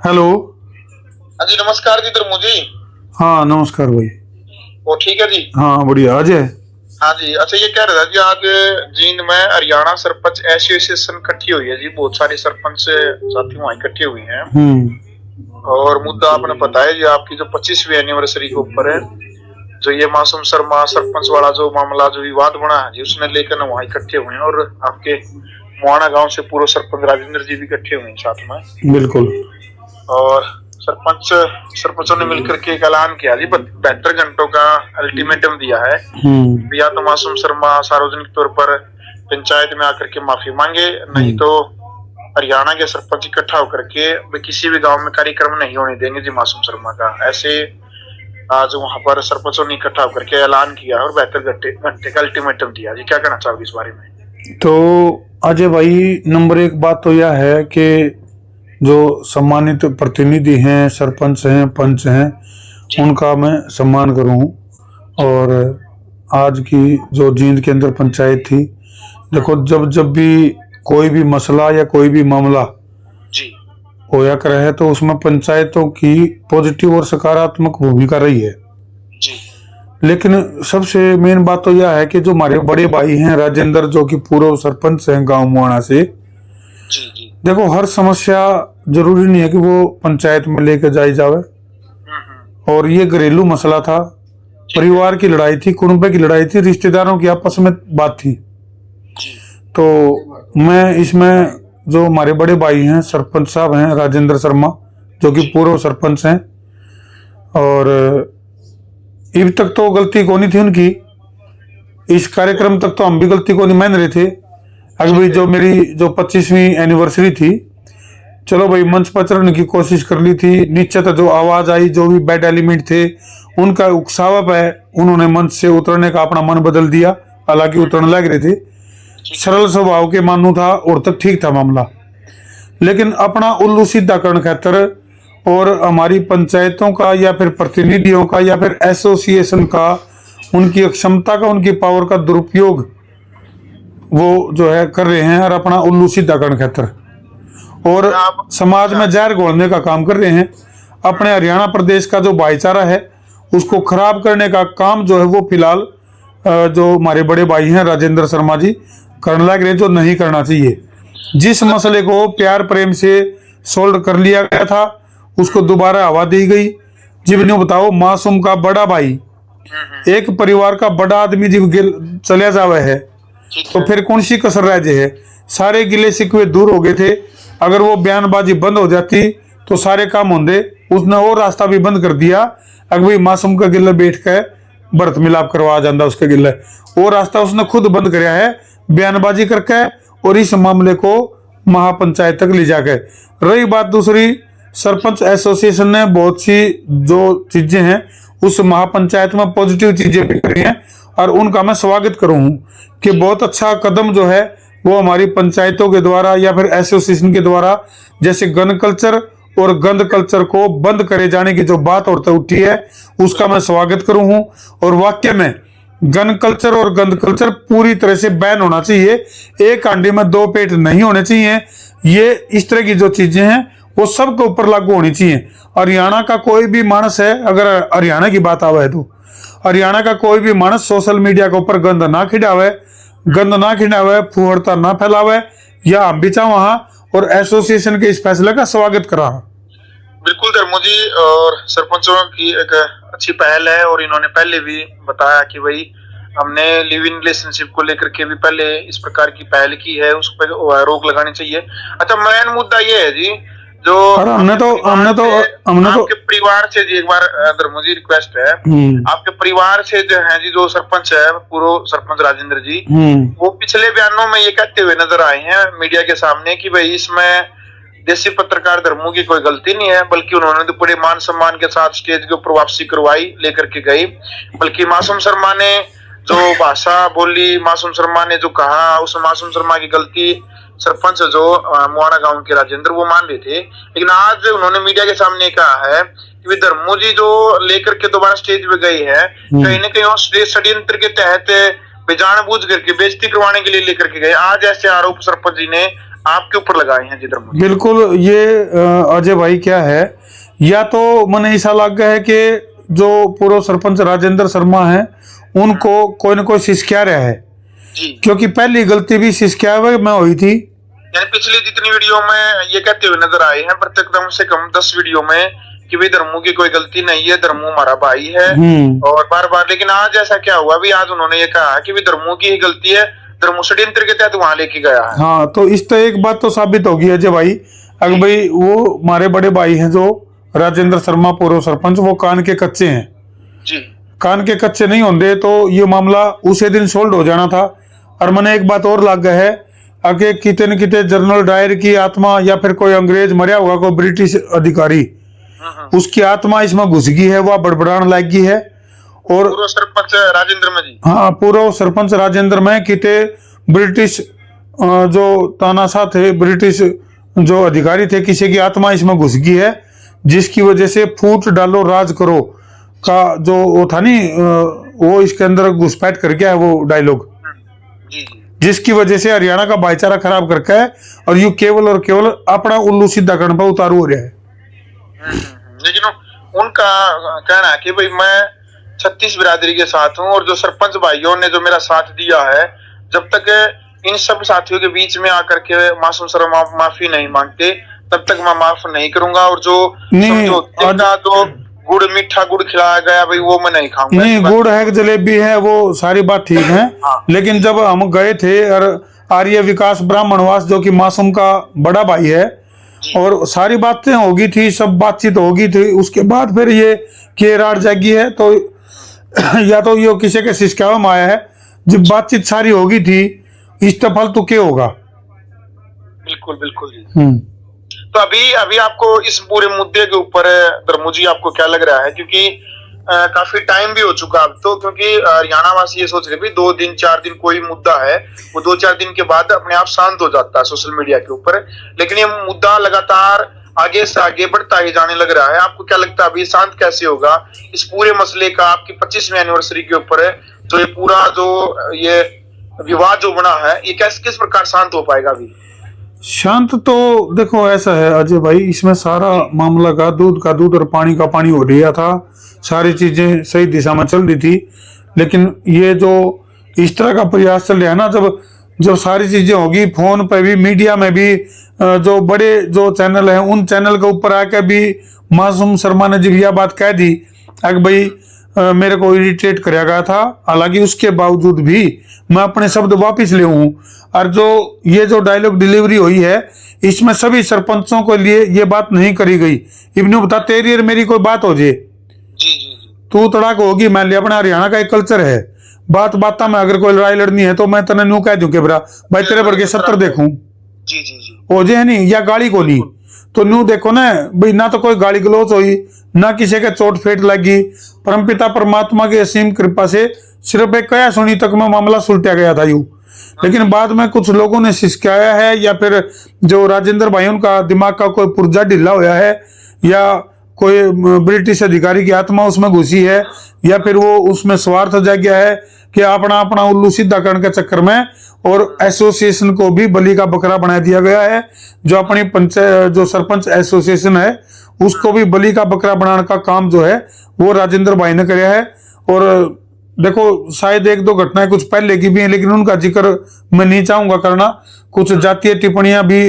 Hello. हाँ जी, नमस्कार जी धर्मू जी। हाँ नमस्कार भाई। वो ठीक है जी। हाँ बढ़िया अजय। हाँ जी, अच्छा ये कह रहा था जी, आज जींद में हरियाणा सरपंच एसोसिएशन इकट्ठी हुई है जी, बहुत सारे सरपंच साथी वहाँ इकट्ठे हुए हैं। और मुद्दा आपने बताया जी, आपकी जो 25वीं एनिवर्सरी के ऊपर है, जो ये मासूम शर्मा सरपंच वाला जो मामला जो विवाद बना है जी, उसने लेकर वहाँ इकट्ठे हुए हैं। और आपके मुआना गांव से पूर्व सरपंच राजेंद्र जी भी इकट्ठे हुए हैं साथ में। बिल्कुल। और सरपंचों ने मिलकर के एक ऐलान किया जी, 72 घंटों का अल्टीमेटम दिया है। या तो मासूम शर्मा सार्वजनिक तौर पर पंचायत में आकर के माफी मांगे, नहीं तो हरियाणा के सरपंच इकट्ठा होकर के किसी भी गांव में कार्यक्रम नहीं होने देंगे जी मासूम शर्मा का। ऐसे आज वहां पर सरपंचों ने इकट्ठा होकर के ऐलान किया और 72 घंटे का अल्टीमेटम दिया जी। क्या कहना चाहोगे इस बारे में? तो अजय भाई, नंबर एक बात तो यह है कि जो सम्मानित प्रतिनिधि हैं, सरपंच हैं, पंच हैं, उनका मैं सम्मान करूं। और आज की जो जींद के अंदर पंचायत थी, देखो जब जब भी कोई भी मसला या कोई भी मामला जी होया कर है तो उसमें पंचायतों की पॉजिटिव और सकारात्मक भूमिका रही है जी। लेकिन सबसे मेन बात तो यह है कि जो हमारे बड़े भाई हैं राजेंद्र, जो कि पूर्व सरपंच हैं गांव मुआना से, जी जी। देखो हर समस्या जरूरी नहीं है कि वो पंचायत में लेके जाई जावे। और ये घरेलू मसला था, परिवार की लड़ाई थी, कुनबे की लड़ाई थी, रिश्तेदारों की आपस में बात थी। तो मैं इसमें जो हमारे बड़े भाई हैं, सरपंच साहब हैं राजेंद्र शर्मा, जो कि पूर्व सरपंच हैं, और अब तक तो गलती को नहीं थी उनकी, इस कार्यक्रम तक तो हम भी गलती को नहीं मान रहे थे। अगर भाई जो मेरी जो 25वीं एनिवर्सरी थी, चलो भाई मंच पर चढ़ने की कोशिश कर ली थी, नीचे तो जो आवाज आई, जो भी बैड एलिमेंट थे उनका उकसावा है, उन्होंने मंच से उतरने का अपना मन बदल दिया। हालांकि उतरने लग रहे थे, सरल स्वभाव के मानू था और तक ठीक था मामला, लेकिन अपना उल्लू सीधा करने खातर और हमारी पंचायतों का या फिर प्रतिनिधियों का या फिर एसोसिएशन का, उनकी क्षमता का, उनकी पावर का दुरुपयोग वो जो है कर रहे हैं, और अपना उल्लू सीधा करने खातर और समाज में जहर घोलने का काम कर रहे हैं। अपने हरियाणा प्रदेश का जो भाईचारा है उसको खराब करने का काम जो है वो फिलहाल जो हमारे बड़े भाई हैं राजेंद्र शर्मा जी करने लग रहे, जो नहीं करना चाहिए। जिस मसले को प्यार प्रेम से सोल्व कर लिया गया था उसको दोबारा हवा दी गई। जीवनी बताओ, मासूम का बड़ा भाई, एक परिवार का बड़ा आदमी जब चले जावे है तो फिर कौन सी कसर रह जाए है? सारे गिले शिकवे दूर हो गए थे। अगर वो बयानबाजी बंद हो जाती तो सारे काम होंगे। उसने वो रास्ता भी बंद कर दिया। अगर भाई मासूम का गिले बैठ कर भरत मिलाप करवा जाता उसके गिले, वो रास्ता उसने खुद बंद कराया है बयानबाजी करके, और इस मामले को महापंचायत तक ले जाकर। रही बात दूसरी, सरपंच एसोसिएशन ने बहुत सी जो चीजें हैं उस महापंचायत में पॉजिटिव चीजें भी करी हैं, और उनका मैं स्वागत करूं कि बहुत अच्छा कदम जो है वो हमारी पंचायतों के द्वारा या फिर एसोसिएशन के द्वारा, जैसे गन कल्चर और गंद कल्चर को बंद करे जाने की जो बात और उठी है उसका मैं स्वागत करूं हूं। और वाकई में गन कल्चर और गंद कल्चर पूरी तरह से बैन होना चाहिए। एक हांडी में दो पेट नहीं होने चाहिए। ये इस तरह की जो चीजें हैं वो सबके ऊपर लागू होनी चाहिए। हरियाणा का कोई भी मानस है, अगर हरियाणा की बात आवे तो हरियाणा का कोई भी मानस सोशल मीडिया के ऊपर गंद ना खिंडावे, फुहड़ता ना फैलावे, या हम भी चाह वहां, और एसोसिएशन के इस फैसले का स्वागत करा। बिल्कुल धर्मो जी, और सरपंचों की एक अच्छी पहल है, और इन्होंने पहले भी बताया कि भाई हमने लिव इन रिलेशनशिप को लेकर के भी पहले इस प्रकार की पहल की है, उस पर रोक लगानी चाहिए। अच्छा, मेन मुद्दा ये है जी, जो हमने तो आपके परिवार से जी एक बार धर्मो जी रिक्वेस्ट है, आपके परिवार से जो है जी, जो सरपंच है पूर्व सरपंच राजेंद्र जी, वो पिछले बयानों में ये कहते हुए नजर आए हैं मीडिया के सामने कि भाई इसमें देसी पत्रकार धर्मों की कोई गलती नहीं है, बल्कि उन्होंने तो बड़े मान सम्मान के साथ स्टेज के ऊपर वापसी करवाई, लेकर के गई। बल्कि मासूम शर्मा ने जो भाषा बोली, मासूम शर्मा ने जो कहा, उस मासूम शर्मा की गलती सरपंच जो मुआना गांव के राजेंद्र वो मान रहे थे। लेकिन आज उन्होंने मीडिया के सामने कहा है कि धर्मू जी जो लेकर के दोबारा स्टेज पे गई है, कहीं ना कहीं षड्यंत्र के तहत बेजान बूझ करके बेइज्जती करवाने के लिए लेकर के गए। आज ऐसे आरोप सरपंच जी ने आपके ऊपर लगाए हैं जी धर्मों जी। बिल्कुल, ये अजय भाई क्या है, या तो मैंने ऐसा लग गया है कि जो पूर्व सरपंच राजेंद्र शर्मा है उनको कोई न कोई सिस्क्या रहा है जी, क्योंकि पहली गलती भी सिस्क्या में हुई थी। यानी पिछली जितनी वीडियो में ये कहते हुए नजर आए हैं प्रत्येक कम से कम 10 वीडियो में कि भाई धर्मू की कोई गलती नहीं है, धर्मू हमारा भाई है, और बार बार। लेकिन आज ऐसा क्या हुआ, भी आज उन्होंने ये कहा कि भाई धर्मू की ही गलती है, धर्मू षड्यंत्र के तहत वहां लेके गया है। हाँ, तो इस तो एक बात तो साबित होगी अजय भाई, अगर भाई वो हमारे बड़े भाई हैं जो राजेंद्र शर्मा पूर्व सरपंच, वो कान के कच्चे हैं जी, कान के कच्चे नहीं होंगे तो ये मामला उसी दिन सोल्व हो जाना था। और मैंने एक बात और लग गया है, आगे किते न किते जनरल डायर की आत्मा या फिर कोई अंग्रेज मरिया होगा, कोई ब्रिटिश अधिकारी, उसकी आत्मा इसमें घुस गई है, वह बड़बड़ाने लग गई है। और पूर्व सरपंच राजेंद्र में जी, हाँ, पूर्व सरपंच राजेंद्र में किते ब्रिटिश जो तानाशाह थे, ब्रिटिश जो अधिकारी थे, किसी की आत्मा इसमें घुस गई है, जिसकी वजह से फूट डालो राज करो का जो वो था नहीं, वो इसके अंदर घुसपैठ कर गया है वो डायलॉग, जी जी, जिसकी वजह से हरियाणा का भाईचारा खराब करके है और यू केवल और केवल अपना उल्लू सीधा करने पर उतारू हो रहा है। लेकिन उनका कहना है कि भाई मैं 36 बिरादरी के साथ हूँ, और जो सरपंच भाइयों ने जो मेरा साथ दिया है, जब तक इन सब साथियों के बीच में आकर के मासूम सर माफी नहीं मांगते तब तक मैं माफ नहीं करूंगा, और जो समझौते का जो गुड़ मीठा गुड़ खिलाया गया भाई वो मैं नहीं खाऊंगा। नहीं, गुड़ है कि जलेबी है, वो सारी बात ठीक है। हाँ। लेकिन जब हम गए थे और आर्य विकास ब्राह्मणवास जो कि मासूम का बड़ा भाई है, और सारी बातें होगी थी, सब बातचीत होगी थी, उसके बाद फिर ये केरार जागी है, तो या तो ये किसी के सिस्कावा में आया है, जब बातचीत सारी होगी थी, इस्तेफाल तो क्या होगा। बिल्कुल बिल्कुल जी। तो अभी आपको इस पूरे मुद्दे के ऊपर धर्मू जी आपको क्या लग रहा है, क्योंकि काफी टाइम भी हो चुका अब तो, क्योंकि हरियाणा वासी ये सोच रहे भी 2 दिन 4 दिन कोई मुद्दा है वो 2-4 दिन के बाद अपने आप शांत हो जाता है सोशल मीडिया के ऊपर, लेकिन ये मुद्दा लगातार आगे से आगे बढ़ता ही जाने लग रहा है। आपको क्या लगता है अभी शांत कैसे होगा इस पूरे मसले का, आपकी 25वीं एनिवर्सरी के ऊपर जो ये पूरा जो ये विवाद जो बना है, ये किस प्रकार शांत हो पाएगा अभी? शांत तो देखो ऐसा है अजय भाई, इसमें सारा मामला का दूध और पानी का पानी हो रहा था, सारी चीजें सही दिशा में चल रही थी, लेकिन ये जो इस तरह का प्रयास चल रहा है ना, जब सारी चीजें होगी, फोन पे भी, मीडिया में भी, जो बड़े जो चैनल हैं उन चैनल के ऊपर आकर भी मासूम शर्मा ने जब यह बात कह दी कि भाई मेरे को इरिटेट कराया गया था, हालांकि उसके बावजूद भी मैं अपने शब्द वापस ले हूं, और जो ये जो डायलॉग डिलीवरी हुई है इसमें सभी सरपंचों के लिए ये बात नहीं करी गई। इब्नू बता, तेरी और मेरी कोई बात हो जाए, तू तड़ाक होगी, मान लिया अपना हरियाणा का एक कल्चर है, बात में अगर कोई लड़ाई लड़नी है तो मैं तने न्यू कह दूं कि भाई तेरे वर्गे 70 देखूं हो जाए नहीं, या गाली को नहीं, तो न्यू देखो ना भाई, ना तो कोई गाली गलौज हुई, ना किसी के चोट फेट लगी, परमपिता परमात्मा की असीम कृपा से सिर्फ एक कया सुनी तक में मामला सुलटा गया था यूं। लेकिन बाद में कुछ लोगों ने सिसकाया है, या फिर जो राजेंद्र भाई उनका दिमाग का कोई पुर्जा ढीला होया है, या कोई ब्रिटिश अधिकारी की आत्मा उसमें घुसी है, या फिर वो उसमें स्वार्थ जा गया है कि अपना उल्लू सीधा करने के चक्कर में, और एसोसिएशन को भी बलि का बकरा बना दिया गया है। जो अपनी पंचायत जो सरपंच एसोसिएशन है उसको भी बलि का बकरा बनाने का काम जो है वो राजेंद्र भाई ने किया है। और देखो शायद 1-2 घटनाएं कुछ पहले की भी हैं, लेकिन उनका जिक्र मैं नहीं चाहूंगा करना। कुछ जातीय टिप्पणियां भी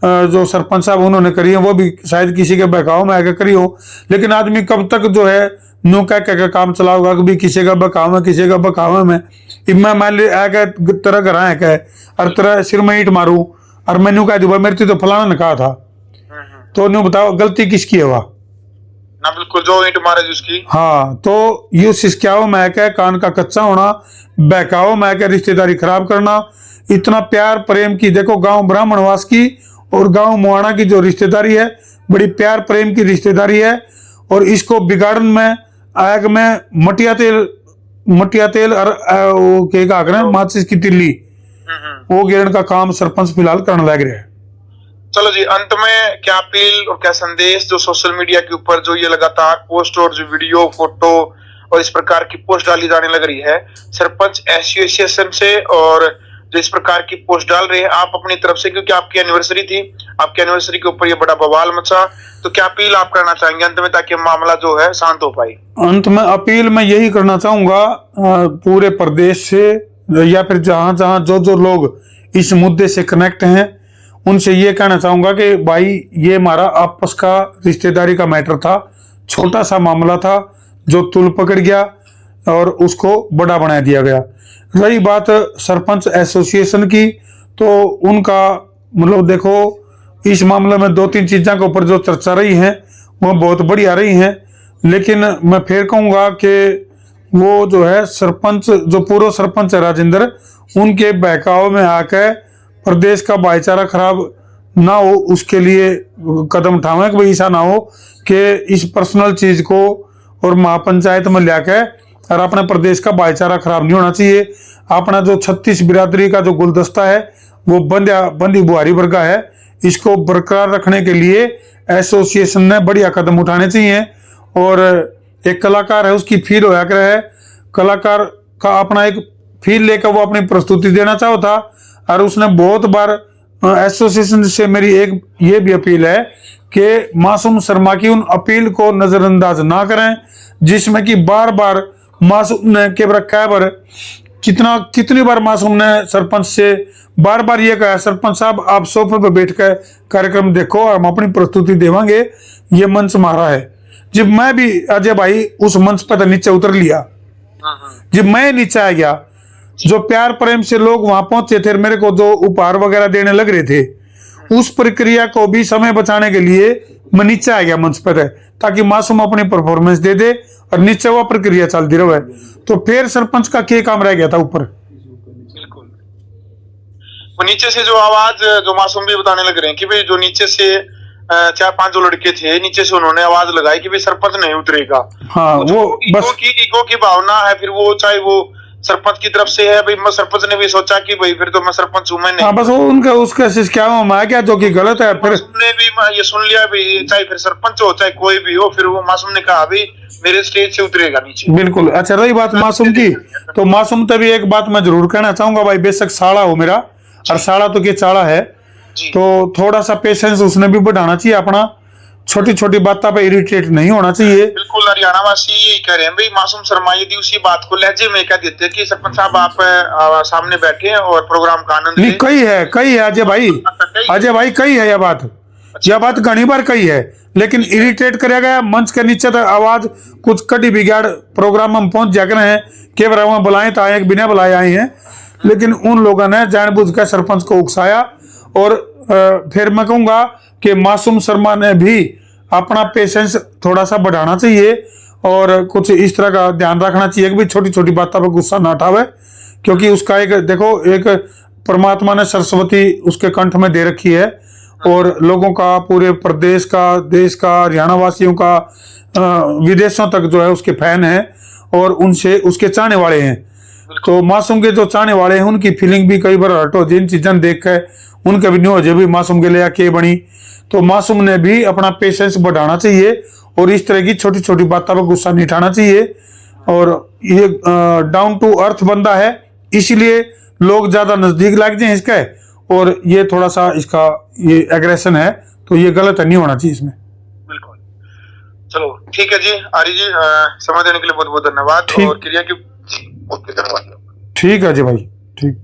जो सरपंच साहब उन्होंने करी है वो भी शायद किसी के बहकाव में आकर करी हो, लेकिन आदमी कब तक जो है नो कह काम चलाओगा, कभी किसी का बहकाव है किसी का बहकाव में मैं मान लिया तेरा घर है कह और तेरा सिर में ईंट मारू और मैनू कह दूंगा मेरे तो फलाना ने कहा था, तो न्यू बताओ गलती किसकी है वह ना? बिल्कुल, जो ईंट मारे जिसकी। हाँ, तो यू सिसक्याओ मैं कह कान का कच्चा होना, बहकाओ मैं कह रिश्तेदारी खराब करना, इतना प्यार प्रेम की देखो गांव ब्राह्मणवास की और गांव मुआना की जो रिश्तेदारी है बड़ी प्यार प्रेम की रिश्तेदारी है, और इसको बिगाड़न में आग में मटिया तेल और वो क्या करें माचिस की तिल्ली वो गिरण का काम सरपंच फिलहाल करने लग रहे हैं। चलो जी, अंत में क्या अपील और क्या संदेश जो सोशल मीडिया के ऊपर जो ये लगातार पोस्ट और जो वीडियो फोटो और इस प्रकार की पोस्ट डाली जाने लग रही है सरपंच एसोसिएशन से और जो इस प्रकार की पोस्ट डाल रहे हैं आप अपनी तरफ से, क्योंकि आपकी एनिवर्सरी थी, आपकी एनिवर्सरी के ऊपर ये बड़ा बवाल मचा, तो क्या अपील आप करना चाहेंगे अंत में ताकि मामला जो है शांत हो पाए? अंत में अपील मैं यही करना चाहूंगा पूरे प्रदेश से, या फिर जहां जहां जो लोग इस मुद्दे से कनेक्ट हैं उनसे ये कहना चाहूंगा कि भाई ये हमारा आपस का रिश्तेदारी का मैटर था, छोटा सा मामला था जो तुल पकड़ गया और उसको बड़ा बना दिया गया। रही बात सरपंच एसोसिएशन की, तो उनका मतलब देखो इस मामले में 2-3 चीज़ों के ऊपर जो चर्चा रही है वो बहुत बढ़िया रही हैं, लेकिन मैं फिर कहूँगा कि वो जो है सरपंच, जो पूर्व सरपंच है राजेंद्र, उनके बहकाव में आकर प्रदेश का भाईचारा खराब ना हो उसके लिए कदम उठावें कि भाई ऐसा ना हो कि इस पर्सनल चीज़ को और महापंचायत में लाकर और अपने प्रदेश का भाईचारा खराब नहीं होना चाहिए। अपना जो 36 बिरादरी का जो गुलदस्ता है वो बंदी बुहारी वर्गा है, इसको बरकरार रखने के लिए एसोसिएशन ने बढ़िया कदम उठाने चाहिए। और एक कलाकार है उसकी फील होया कर है, कलाकार का अपना एक फील लेकर वो अपनी प्रस्तुति देना चाहो था, और उसने बहुत बार एसोसिएशन से मेरी एक ये भी अपील है कि मासूम शर्मा की उन अपील को नजरअंदाज ना करें, जिसमें कि बार बार मासूम ने केबर कितनी बार मासूम ने सरपंच से बार बार ये कहा, सरपंच साहब आप सोफे पर बैठकर कार्यक्रम देखो, हम अपनी प्रस्तुति देवांगे, ये मंच हमारा है। जब मैं भी अजय भाई उस मंच पर नीचे उतर लिया, जब मैं नीचे आ गया, जो प्यार प्रेम से लोग वहां पहुंचे थे, मेरे को जो उपहार वगैरह देने लग रहे थे, उस प्रक्रिया को भी समय बचाने के लिए मैं नीचे आ गया मंच पर, ताकि मासूम अपनी परफॉर्मेंस दे दे और नीचे वह प्रक्रिया चलती रहे। तो फिर सरपंच का क्या काम रह गया था ऊपर? बिल्कुल, वो नीचे से जो आवाज जो मासूम भी बताने लग रहे हैं कि भाई जो नीचे से 4-5 जो लड़के थे नीचे से उन्होंने आवाज लगाई कि भाई सरपंच नहीं उतरेगा। हाँ, वो बस ईगो की भावना है, फिर वो चाहे वो सरपंच की तरफ से है, भाई मैं सरपंच ने भी सोचा कि भाई फिर तो मैं सरपंच हूं, मैं नहीं। हाँ, बस वो उनका उसका सिस्टम में क्या जो कि गलत है, फिर ने भी ये सुन लिया भाई, चाहे फिर सरपंच हो चाहे कोई भी हो, फिर वो मासूम ने कहा भाई मेरे स्टेज से उतरेगा नीचे। बिल्कुल। अच्छा, रही बात मासूम की, तो मासूम तभी एक बात मैं जरूर कहना चाहूंगा भाई, बेशक साड़ा हो मेरा, और साड़ा तो क्या चाड़ा है, तो थोड़ा सा पेशेंस उसने भी बढ़ाना चाहिए अपना, छोटी छोटी बातों पे इरिटेट नहीं होना चाहिए। बिल्कुल, हरियाणा वासी यही कह रहे हैं भाई, मासूम शर्मा यदि उसी बात को लहजे में कह देते कि सरपंच साहब आप सामने बैठे हैं और प्रोग्राम का आनंद नहीं, कही है अजय भाई कही है यह बात घनी बार कही है, लेकिन इरिटेट कर गया मंच के नीचे तक आवाज कुछ कटी बिगाड़ प्रोग्राम हम पहुंच जाकर हैं, केवल वहां बुलाए तो आए, बिना बुलाए आए हैं, लेकिन उन लोगों ने जानबूझकर सरपंच को उकसाया। और फिर मैं कहूंगा कि मासूम शर्मा ने भी अपना पेशेंस थोड़ा सा बढ़ाना चाहिए और कुछ इस तरह का ध्यान रखना चाहिए कि भाई छोटी छोटी बातों पर गुस्सा ना उठावे, क्योंकि उसका एक देखो एक परमात्मा ने सरस्वती उसके कंठ में दे रखी है, और लोगों का, पूरे प्रदेश का, देश का, हरियाणा वासियों का, विदेशों तक जो है उसके फैन है और उनसे उसके चाहने वाले हैं। तो मासूम के जो चाहने वाले हैं उनकी फीलिंग भी कई बार हर्ट हो, जिन चीजें देख कर उनका भी नहीं हो जाए भी मासूम के लिए क्या बनी। तो मासूम ने भी अपना पेशेंस बढ़ाना चाहिए और इस तरह की छोटी छोटी बातों पर गुस्सा नहीं उठाना चाहिए। और ये डाउन टू अर्थ बंदा है, इसीलिए लोग ज्यादा नजदीक लग जाए इसका, और ये थोड़ा सा इसका ये एग्रेशन है, तो ये गलत है, नहीं होना चाहिए इसमें। बिल्कुल, चलो ठीक है जी आर्य जी, समय देने के लिए बहुत बहुत धन्यवाद, और क्रिया की बहुत धन्यवाद। ठीक है जी भाई, ठीक।